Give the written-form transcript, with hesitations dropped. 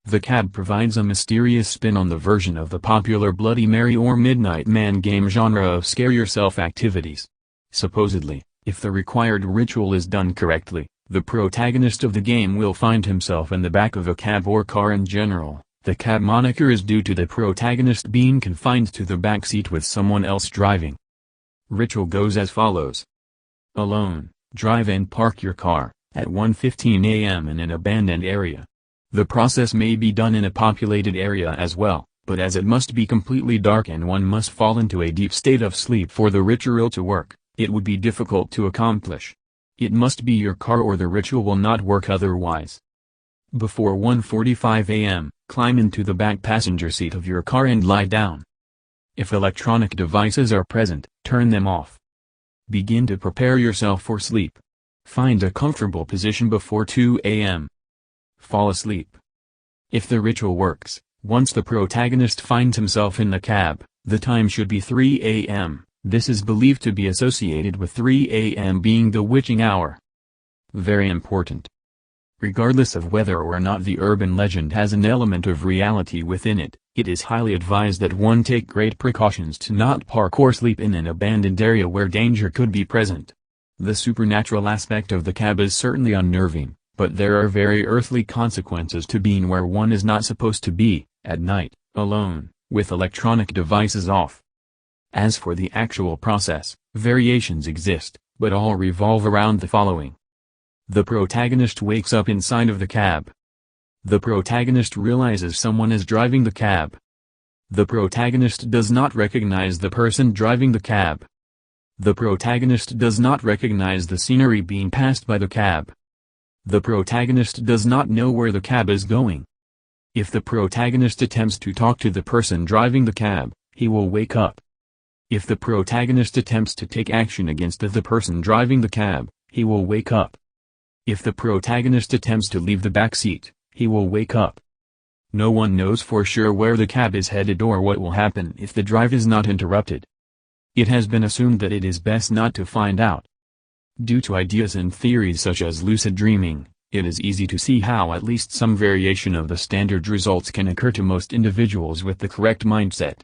The cab provides a mysterious spin on the version of the popular Bloody Mary or Midnight Man game genre of scare-yourself activities. Supposedly, if the required ritual is done correctly, the protagonist of the game will find himself in the back of a cab or car in general. The cab moniker is due to the protagonist being confined to the back seat with someone else driving. Ritual goes as follows. Alone, drive and park your car, at 1:15 a.m. in an abandoned area. The process may be done in a populated area as well, but as it must be completely dark and one must fall into a deep state of sleep for the ritual to work, it would be difficult to accomplish. It must be your car or the ritual will not work otherwise. Before 1:45 a.m., climb into the back passenger seat of your car and lie down. If electronic devices are present, turn them off. Begin to prepare yourself for sleep. Find a comfortable position before 2 a.m. Fall asleep. If the ritual works, once the protagonist finds himself in the cab, the time should be 3 a.m. This is believed to be associated with 3 a.m. being the witching hour. Very important. Regardless of whether or not the urban legend has an element of reality within it, it is highly advised that one take great precautions to not park or sleep in an abandoned area where danger could be present. The supernatural aspect of the cab is certainly unnerving, but there are very earthly consequences to being where one is not supposed to be, at night, alone, with electronic devices off. As for the actual process, variations exist, but all revolve around the following. The protagonist wakes up inside of the cab. The protagonist realizes someone is driving the cab. The protagonist does not recognize the person driving the cab. The protagonist does not recognize the scenery being passed by the cab. The protagonist does not know where the cab is going. If the protagonist attempts to talk to the person driving the cab, he will wake up. If the protagonist attempts to take action against the person driving the cab, he will wake up. If the protagonist attempts to leave the back seat, he will wake up. No one knows for sure where the cab is headed or what will happen if the drive is not interrupted. It has been assumed that it is best not to find out. Due to ideas and theories such as lucid dreaming, it is easy to see how at least some variation of the standard results can occur to most individuals with the correct mindset.